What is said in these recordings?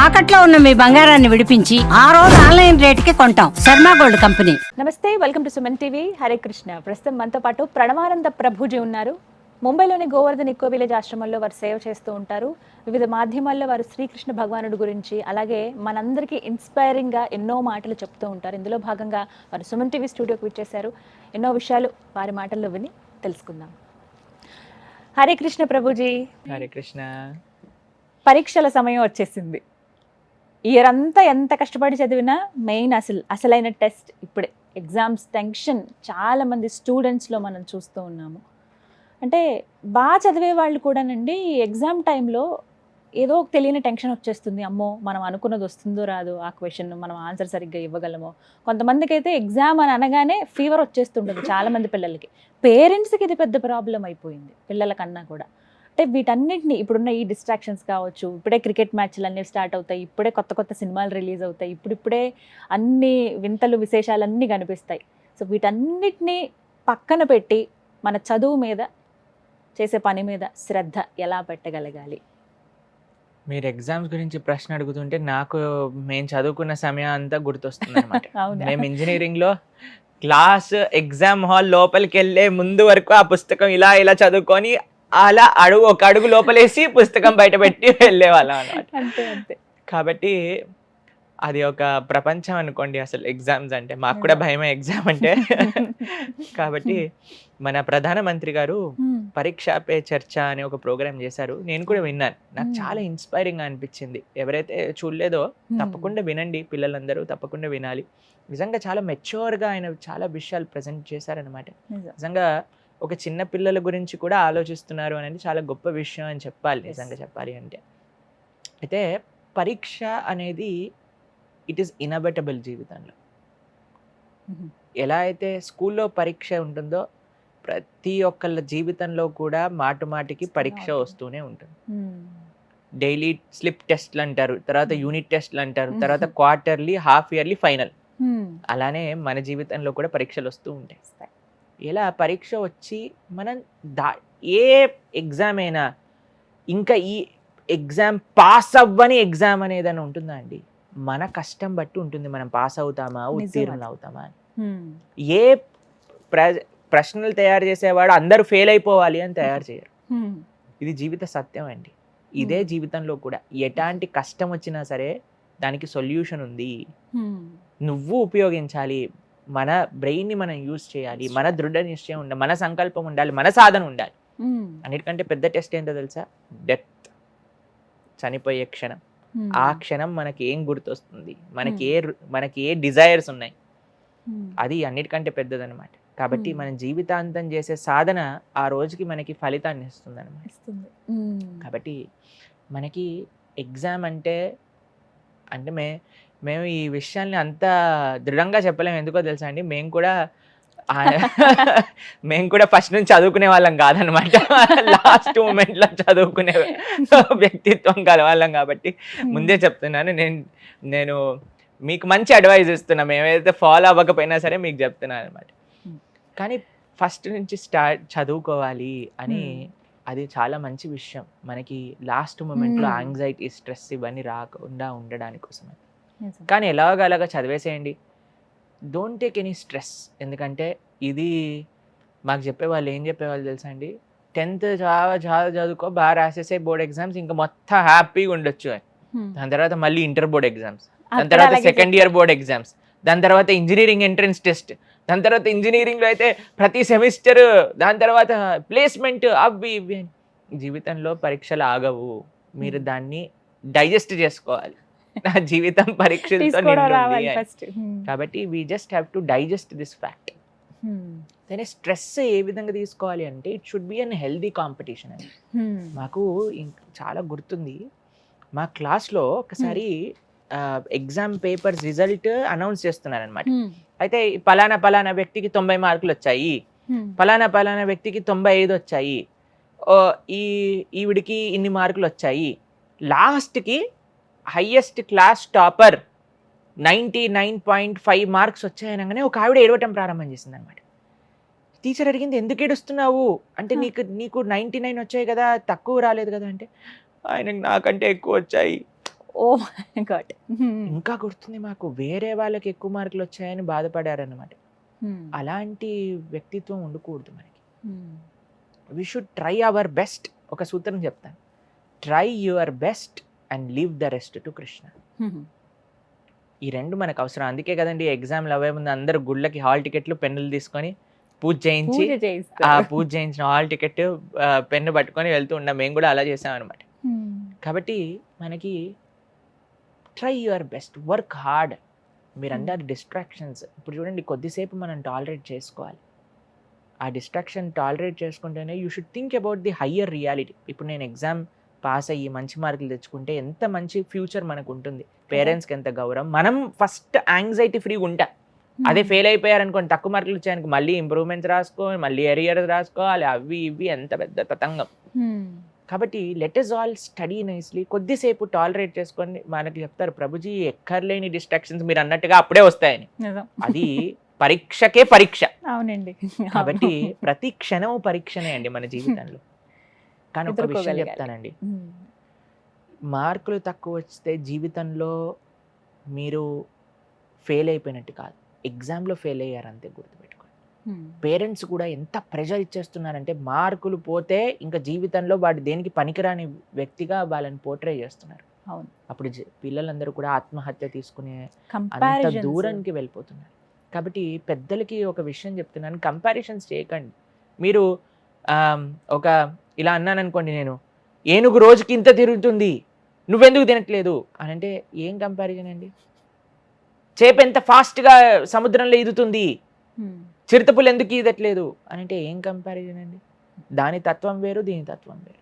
తాకట్లో ఉన్న మీ బంగారాన్ని విడిపించి ఆ రోజు ఆన్లైన్ రేటుకి కొంటాం. Sharma gold company. నమస్తే, welcome to Suman TV. Hare Krishna. ప్రస్తుతం మనతో పాటు ప్రణవానంద ప్రభుజీ ఉన్నారు. ముంబైలోని గోవర్ధన్ ఇకో విలేజ్ ఆశ్రమంలో వారు సేవ చేస్తూ ఉంటారు. వివిధ మాధ్యమాల్లో వారు శ్రీకృష్ణ భగవానుడి గురించి, అలాగే మనందరికీ ఇన్స్పైరింగ్గా ఎన్నో మాటలు చెప్తూ ఉంటారు. ఇందులో భాగంగా వారు సుమన్ టీవీ స్టూడియోకి విచ్చేశారు. ఎన్నో విషయాలు వారి మాటల్లో విని తెలుసుకుందాం. హరే కృష్ణ ప్రభుజీ. హరే కృష్ణ. పరీక్షల సమయం వచ్చేసింది. ఇయర్ అంతా ఎంత కష్టపడి చదివినా మెయిన్ అసలైన టెస్ట్ ఇప్పుడే. ఎగ్జామ్స్ టెన్షన్ చాలామంది స్టూడెంట్స్లో మనం చూస్తూ ఉన్నాము. అంటే బాగా చదివే వాళ్ళు కూడానండి ఎగ్జామ్ టైంలో ఏదో ఒక తెలియని టెన్షన్ వచ్చేస్తుంది. అమ్మో, మనం అనుకున్నది వస్తుందో రాదో, ఆ క్వశ్చన్ మనం ఆన్సర్ సరిగ్గా ఇవ్వగలమో. కొంతమందికి అయితే ఎగ్జామ్ అని అనగానే ఫీవర్ వచ్చేస్తుంటుంది చాలామంది పిల్లలకి. పేరెంట్స్కి ఇది పెద్ద ప్రాబ్లం అయిపోయింది, పిల్లల కన్నా కూడా. అంటే వీటన్నిటిని ఇప్పుడున్న ఈ డిస్ట్రాక్షన్స్ కావచ్చు, ఇప్పుడే క్రికెట్ మ్యాచ్లు అన్నీ స్టార్ట్ అవుతాయి, ఇప్పుడే కొత్త కొత్త సినిమాలు రిలీజ్ అవుతాయి, ఇప్పుడిప్పుడే అన్ని వింతలు విశేషాలన్నీ కనిపిస్తాయి. సో వీటన్నిటిని పక్కన పెట్టి మన చదువు మీద, చేసే పని మీద శ్రద్ధ ఎలా పెట్టగలగాలి? మీరు ఎగ్జామ్స్ గురించి ప్రశ్న అడుగుతుంటే నాకు మేము చదువుకున్న సమయం అంతా గుర్తొస్తుంది అనమాట. మేము ఇంజనీరింగ్లో క్లాస్ ఎగ్జామ్ హాల్ లోపలికి వెళ్ళే ముందు వరకు ఆ పుస్తకం ఇలా ఇలా చదువుకొని అలా ఒక అడుగు లోపలేసి పుస్తకం బయట పెట్టి వెళ్ళేవాళ్ళం అనమాట. కాబట్టి అది ఒక ప్రపంచం అనుకోండి అసలు ఎగ్జామ్స్ అంటే. మాకు కూడా భయమే ఎగ్జామ్ అంటే. కాబట్టి మన ప్రధానమంత్రి గారు పరీక్ష పే చర్చ అనే ఒక ప్రోగ్రామ్ చేశారు. నేను కూడా విన్నాను. నాకు చాలా ఇన్స్పైరింగ్ గా అనిపించింది. ఎవరైతే చూడలేదో తప్పకుండా వినండి, పిల్లలందరూ తప్పకుండా వినాలి. నిజంగా చాలా మెచ్యూర్గా ఆయన చాలా విషయాలు ప్రజెంట్ చేశారనమాట. నిజంగా ఒక చిన్న పిల్లల గురించి కూడా ఆలోచిస్తున్నారు అనేది చాలా గొప్ప విషయం అని చెప్పాలి, నిజంగా చెప్పాలి అంటే. అయితే పరీక్ష అనేది ఇట్ ఈస్ ఇన్ఎవిటబుల్ జీవితంలో. ఎలా అయితే స్కూల్లో పరీక్ష ఉంటుందో ప్రతి ఒక్కళ్ళ జీవితంలో కూడా మాటికి పరీక్ష వస్తూనే ఉంటుంది. డైలీ స్లిప్ టెస్ట్లు అంటారు, తర్వాత యూనిట్ టెస్ట్లు అంటారు, తర్వాత క్వార్టర్లీ, హాఫ్ ఇయర్లీ, ఫైనల్. అలానే మన జీవితంలో కూడా పరీక్షలు వస్తూ ఉంటాయి. ఇలా పరీక్ష వచ్చి మనం ఏ ఎగ్జామ్ అయినా, ఇంకా ఈ ఎగ్జామ్ పాస్ అవ్వని ఎగ్జామ్ అనేదని ఉంటుందా అండి? మన కష్టం బట్టి ఉంటుంది మనం పాస్ అవుతామా, ఉత్తీర్ణులు అవుతామా అని. ఏ ప్రశ్నలు తయారు చేసేవాడు అందరూ ఫెయిల్ అయిపోవాలి అని తయారు చేయరు. ఇది జీవిత సత్యం అండి. ఇదే జీవితంలో కూడా ఎలాంటి కష్టం వచ్చినా సరే దానికి సొల్యూషన్ ఉంది. నువ్వు ఉపయోగించాలి, మన బ్రెయిన్ని మనం యూజ్ చేయాలి, మన దృఢ నిశ్చయం ఉండాలి, మన సంకల్పం ఉండాలి, మన సాధన ఉండాలి. అన్నిటికంటే పెద్ద టెస్ట్ ఏంటో తెలుసా? డెత్, చనిపోయే క్షణం. ఆ క్షణం మనకి ఏం గుర్తొస్తుంది, మనకి ఏ డిజైర్స్ ఉన్నాయి, అది అన్నిటికంటే పెద్దదన్నమాట. కాబట్టి మన జీవితాంతం చేసే సాధన ఆ రోజుకి మనకి ఫలితాన్ని ఇస్తుంది అనమాట. కాబట్టి మనకి ఎగ్జామ్ అంటే మేము ఈ విషయాన్ని అంత దృఢంగా చెప్పలేము. ఎందుకో తెలుసా అండి, మేము కూడా ఫస్ట్ నుంచి చదువుకునే వాళ్ళం కాదనమాట. లాస్ట్ మూమెంట్లో చదువుకునే వ్యక్తిత్వం కలవాళ్ళం. కాబట్టి ముందే చెప్తున్నాను, నేను మీకు మంచి అడ్వైజ్ ఇస్తున్నా. మేమైతే ఫాలో అవ్వకపోయినా సరే మీకు చెప్తున్నాను అనమాట. కానీ ఫస్ట్ నుంచి చదువుకోవాలి అని, అది చాలా మంచి విషయం. మనకి లాస్ట్ మూమెంట్లో యాంగ్జైటీ, స్ట్రెస్ ఇవన్నీ రాకుండా ఉండడానికి కోసమే. కానీ ఎలాగలాగా చదివేసేయండి, డోంట్ టేక్ ఎనీ స్ట్రెస్. ఎందుకంటే ఇది మాకు చెప్పేవాళ్ళు ఏం చెప్పేవాళ్ళు తెలుసా అండి, 10th చాలా చదువుకో, బాగా రాసేసే బోర్డ్ ఎగ్జామ్స్, ఇంకా మొత్తం హ్యాపీగా ఉండొచ్చు అని. దాని తర్వాత మళ్ళీ ఇంటర్ బోర్డ్ ఎగ్జామ్స్, దాని తర్వాత సెకండ్ ఇయర్ బోర్డ్ ఎగ్జామ్స్, దాని తర్వాత ఇంజనీరింగ్ ఎంట్రన్స్ టెస్ట్, దాని తర్వాత ఇంజనీరింగ్లో అయితే ప్రతి సెమిస్టర్, దాని తర్వాత ప్లేస్మెంట్, అవి ఇవి. జీవితంలో పరీక్షలు ఆగవు, మీరు దాన్ని డైజెస్ట్ చేసుకోవాలి. నా జీవితం పరీక్షలతో నిండి. కాబట్టి we just have to digest this fact. దాని స్ట్రెస్ ఏ విధంగా తీసుకోవాలి అంటే, it should be an healthy competition అని. మాకు చాలా గుర్తుంది, మా క్లాస్లో ఒకసారి ఎగ్జామ్ పేపర్స్ రిజల్ట్ అనౌన్స్ చేస్తున్నారనమాట. అయితే పలానా వ్యక్తికి 90 మార్కులు వచ్చాయి, పలానా వ్యక్తికి 95 వచ్చాయి, ఈవిడికి ఇన్ని మార్కులు వచ్చాయి. లాస్ట్కి హైయెస్ట్ క్లాస్ టాపర్ 99.5 మార్క్స్ వచ్చాయనగానే ఒక ఆవిడ ఏడవటం ప్రారంభం చేసింది అనమాట. టీచర్ అడిగింది, ఎందుకు ఏడుస్తున్నావు అంటే, నీకు 99 వచ్చాయి కదా, తక్కువ రాలేదు కదా అంటే, ఆయనకు నాకంటే ఎక్కువ వచ్చాయి, ఓ మై గాడ్. ఇంకా గుర్తుంది మాకు, వేరే వాళ్ళకి ఎక్కువ మార్కులు వచ్చాయని బాధపడారనమాట. అలాంటి వ్యక్తిత్వం ఉండకూడదు మనకి. We should try our best. ఒక సూత్రం చెప్తాను, try your best and leave the rest to Krishna. ఈ రెండు మనకు అవసరం. అందుకే కదండి ఎగ్జామ్లు అవే ముందు అందరు గుళ్ళకి హాల్ టికెట్లు పెన్నులు తీసుకొని పూజ చేయించి, ఆ పూజ చేయించిన హాల్ టికెట్ పెన్ను పట్టుకొని వెళ్తూ ఉన్నాం. మేము కూడా అలా చేసాం అనమాట. కాబట్టి మనకి try your best, work hard. మీరు అందరు డిస్ట్రాక్షన్స్ ఇప్పుడు చూడండి, కొద్దిసేపు మనం టాలరేట్ చేసుకోవాలి. ఆ డిస్ట్రాక్షన్ టాలరేట్ చేసుకుంటేనే you should think about the higher reality. ఇప్పుడు నేను ఎగ్జామ్ పాస్ అయ్యి మంచి మార్కులు తెచ్చుకుంటే ఎంత మంచి ఫ్యూచర్ మనకు ఉంటుంది, పేరెంట్స్కి ఎంత గౌరవం, మనం ఫస్ట్ యాంగ్జైటీ ఫ్రీగా ఉంటా. అదే ఫెయిల్ అయిపోయారనుకోండి, తక్కువ మార్కులు వచ్చాయనుకో, మళ్ళీ ఇంప్రూవ్మెంట్స్ రాసుకోవాలి, మళ్ళీ ఎరియర్ రాసుకోవాలి, అవి ఇవి ఎంత పెద్ద తతంగం. కాబట్టి let us all study nicely. కొద్దిసేపు టాలరేట్ చేసుకొని, మనకి చెప్తారు ప్రభుజీ ఎక్కర్లేని డిస్ట్రాక్షన్స్ మీరు అన్నట్టుగా అప్పుడే వస్తాయని. అది పరీక్షకే పరీక్ష. అవునండి. కాబట్టి ప్రతి క్షణం పరీక్షనే అండి మన జీవితంలో. కానీ ఒక విషయం చెప్తానండి, మార్కులు తక్కువ వస్తే జీవితంలో మీరు ఫెయిల్ అయిపోయినట్టు కాదు, ఎగ్జామ్లో ఫెయిల్ అయ్యారు అంతే, గుర్తుపెట్టుకోండి. పేరెంట్స్ కూడా ఎంత ప్రెషర్ ఇచ్చేస్తున్నారంటే, మార్కులు పోతే ఇంకా జీవితంలో వాడు దేనికి పనికిరాని వ్యక్తిగా వాళ్ళని పోర్ట్రే చేస్తున్నారు. అవును. అప్పుడు పిల్లలందరూ కూడా ఆత్మహత్య తీసుకునే అంత దూరానికి వెళ్ళిపోతున్నారు. కాబట్టి పెద్దలకి ఒక విషయం చెప్తున్నాను, కంపారిజన్స్ చేయకండి. మీరు ఒక ఇలా అన్నాను అనుకోండి, నేను ఏనుగు రోజుకి ఇంత తిరుగుతుంది నువ్వెందుకు తినట్లేదు అని అంటే ఏం కంపారిజన్ అండి? చేప ఎంత ఫాస్ట్గా సముద్రంలో ఈదుతుంది, చిరుతపులు ఎందుకు ఈదట్లేదు అని అంటే ఏం కంపారిజన్ అండి? దాని తత్వం వేరు, దీని తత్వం వేరు.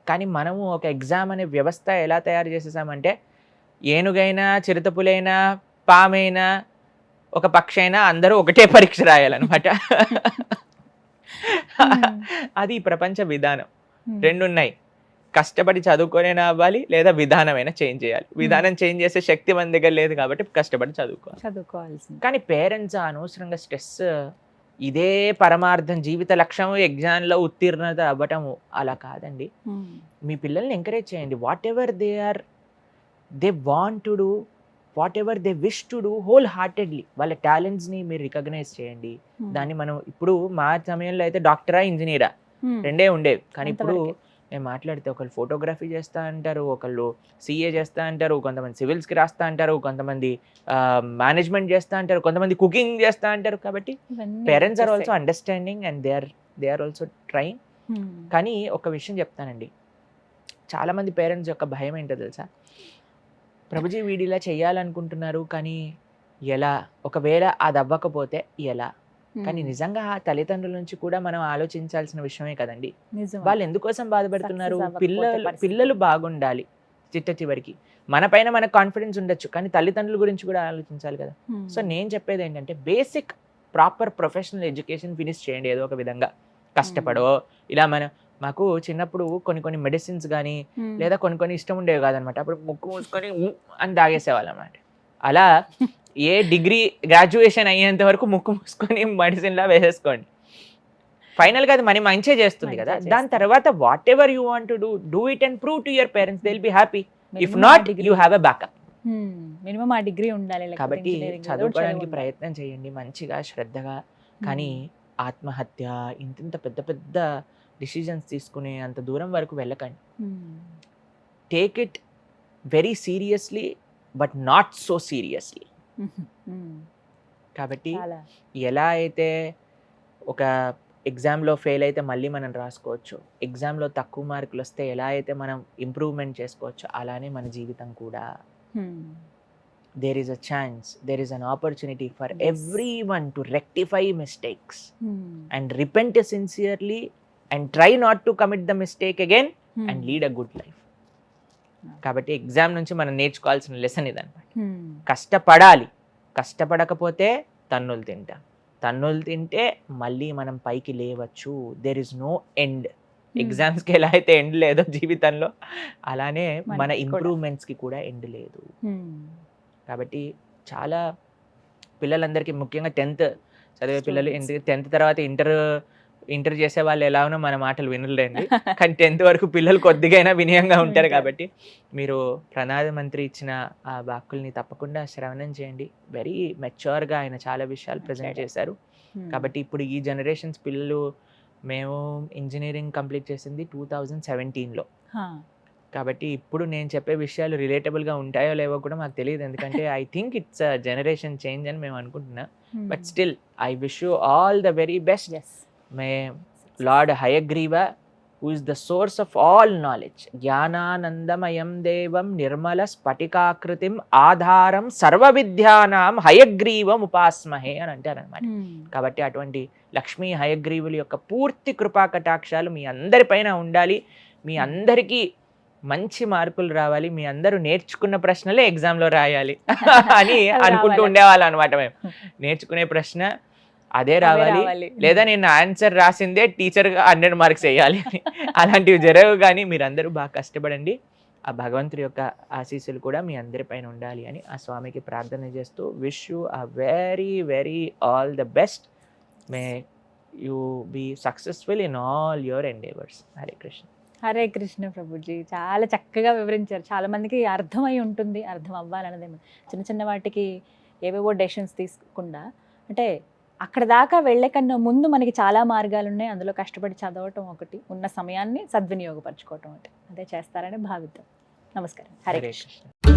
కానీ మనము ఒక ఎగ్జామ్ అనే వ్యవస్థ ఎలా తయారు చేసేసామంటే, ఏనుగైనా చిరుతపులైనా పామైనా ఒక పక్షి అయినా అందరూ ఒకటే పరీక్ష రాయాలన్నమాట. అది ప్రపంచ విధానం. రెండు ఉన్నాయి, కష్టపడి చదువుకోనైనా అవ్వాలి, లేదా విధానమైనా చేంజ్ చేయాలి. విధానం చేంజ్ చేసే శక్తి మన దగ్గర లేదు కాబట్టి కష్టపడి చదువుకోవాల్సింది. కానీ పేరెంట్స్ అనవసరంగా స్ట్రెస్, ఇదే పరమార్థం, జీవిత లక్ష్యం ఎగ్జామ్లో ఉత్తీర్ణత అవ్వటము, అలా కాదండి. మీ పిల్లల్ని ఎంకరేజ్ చేయండి. What ever they want to do, what ever they wish to do whole heartedly, వాళ్ళ టాలెంట్స్ని మీరు రికగ్నైజ్ చేయండి. దాన్ని మనం ఇప్పుడు మా సమయంలో అయితే డాక్టరా ఇంజనీరా రెండే ఉండేవి. కానీ ఇప్పుడు నేను మాట్లాడితే ఒకళ్ళు ఫోటోగ్రఫీ చేస్తా అంటారు, ఒకళ్ళు సిఏ చేస్తా అంటారు, కొంతమంది సివిల్స్కి రాస్తా అంటారు, కొంతమంది మేనేజ్మెంట్ చేస్తా అంటారు, కొంతమంది కుకింగ్ చేస్తా అంటారు. కాబట్టి parents are also understanding and they are also trying. కానీ ఒక విషయం చెప్తానండి, చాలామంది పేరెంట్స్ యొక్క భయం ఏంటో తెలుసా? ప్రభుజీ వీడిలా చేయాలనుకుంటున్నారు కానీ ఎలా, ఒకవేళ అది అవ్వకపోతే ఎలా? కానీ నిజంగా ఆ తల్లిదండ్రుల నుంచి కూడా మనం ఆలోచించాల్సిన విషయమే కదండి. వాళ్ళు ఎందుకోసం బాధపడుతున్నారు? పిల్లలు బాగుండాలి చిట్ట చివరికి. మన పైన మనకు కాన్ఫిడెన్స్ ఉండొచ్చు, కానీ తల్లిదండ్రుల గురించి కూడా ఆలోచించాలి కదా. సో నేను చెప్పేది ఏంటంటే, basic proper professional education finish చేయండి ఏదో ఒక విధంగా, కష్టపడో. ఇలా మాకు చిన్నప్పుడు కొన్ని మెడిసిన్స్ కానీ లేదా కొన్ని ఇష్టం ఉండేవి కాదనమాట. అప్పుడు ముక్కు మూసుకొని అని తాగేసేవాళ్ళు అన్నమాట. అలా ఏ డిగ్రీ గ్రాడ్యుయేషన్ అయ్యేంత వరకు ముక్కు మూసుకొని మెడిసిన్లా వేసేసుకోండి. ఫైనల్గా అది మనీ మంచిగా చేస్తుంది కదా. దాని తర్వాత what ever you want to do it and prove to your parents, they will be happy. If not, you have a backup. Minimum ఆ డిగ్రీ ఉండాలి. కాబట్టి చదువుకోవడానికి ప్రయత్నం చేయండి మంచిగా, శ్రద్ధగా. కానీ ఆత్మహత్య, ఇంత పెద్ద పెద్ద డిసిజన్స్ తీసుకునే అంత దూరం వరకు వెళ్ళకండి. Take it very seriously but not so seriously. కాబట్టి ఎలా అయితే ఒక ఎగ్జామ్లో ఫెయిల్ అయితే మళ్ళీ మనం రాసుకోవచ్చు, ఎగ్జామ్లో తక్కువ మార్కులు వస్తే ఎలా అయితే మనం ఇంప్రూవ్మెంట్ చేసుకోవచ్చు, అలానే మన జీవితం కూడా. there is a chance, there is an opportunity for everyone to rectify mistakes and repent sincerely and try not to commit the mistake again and lead a good life. కాబట్టి ఎగ్జామ్ నుంచి మనం నేర్చుకోవాల్సిన lesson ఇదన్నమాట. కష్టపడాలి, కష్టపడకపోతే తన్నులు తింటే మళ్ళీ మనం పైకి లేవచ్చు. There is no end. ఎగ్జామ్స్కి ఎలా అయితే ఎండ్ లేదో జీవితంలో, అలానే మన ఇంప్రూవ్మెంట్స్కి కూడా ఎండ్ లేదు. కాబట్టి చాలా పిల్లలందరికీ, ముఖ్యంగా 10th చదివే పిల్లలు, 10th తర్వాత ఇంటర్ చేసే వాళ్ళు ఎలా ఉన్నా మన మాటలు వినలేండి. కానీ 10th వరకు పిల్లలు కొద్దిగైనా వినయంగా ఉంటారు ఉంటారు. కాబట్టి మీరు ప్రధానమంత్రి ఇచ్చిన ఆ వాక్కుల్ని తప్పకుండా శ్రవణం చేయండి. వెరీ మెచ్యూర్గా ఆయన చాలా విషయాలు ప్రజెంట్ మాట్లాడారు. చేశారు. కాబట్టి ఇప్పుడు ఈ జనరేషన్స్ పిల్లలు, మేము ఇంజనీరింగ్ కంప్లీట్ చేసింది 2017లో. కాబట్టి ఇప్పుడు నేను చెప్పే విషయాలు రిలేటబుల్గా ఉంటాయో లేవో కూడా మాకు తెలియదు. ఎందుకంటే I think it's generation change అని మేము అనుకుంటున్నాం. But still I wish you all the very best. May lord Hayagriva, who is the source of all knowledge, జ్ఞానానందమయం దేవం నిర్మల స్ఫటికాకృతిం ఆధారం సర్వ విద్యానాం హయగ్రీవం ఉపాస్మహే అని అంటారనమాట. కాబట్టి అటువంటి లక్ష్మీ హయగ్రీవుల యొక్క పూర్తి కృపా కటాక్షాలు మీ అందరిపైన ఉండాలి. మీ అందరికీ మంచి మార్కులు రావాలి. మీ అందరూ నేర్చుకున్న ప్రశ్నలే ఎగ్జామ్లో రాయాలి అని అనుకుంటూ ఉండేవాళ్ళం అనమాట. మేము నేర్చుకునే ప్రశ్న అదే రావాలి, లేదా నేను ఆన్సర్ రాసిందే టీచర్గా 100 మార్క్స్ వేయాలి. అలాంటివి జరగవు. కానీ మీరందరూ బాగా కష్టపడండి. ఆ భగవంతుడి యొక్క ఆశీస్సులు కూడా మీ అందరిపైన ఉండాలి అని ఆ స్వామికి ప్రార్థన చేస్తూ wish you a very very all the best. May you be successful in all your endeavours. Hare Krishna. Hare Krishna Prabhuji, చాలా చక్కగా వివరించారు. చాలా మందికి అర్థమై ఉంటుంది, అర్థం అవ్వాలన్నదేమో. చిన్న చిన్న వాటికి ఏవేవో డెసిషన్స్ తీసుకుండా, అంటే అక్కడ దాకా వెళ్ళే కన్నా ముందు మనకి చాలా మార్గాలు ఉన్నాయి. అందులో కష్టపడి చదవటం ఒకటి, ఉన్న సమయాన్ని సద్వినియోగపరచుకోవటం ఒకటి, అదే చేస్తారని భావిద్దాం. నమస్కారం. హరే కృష్ణ.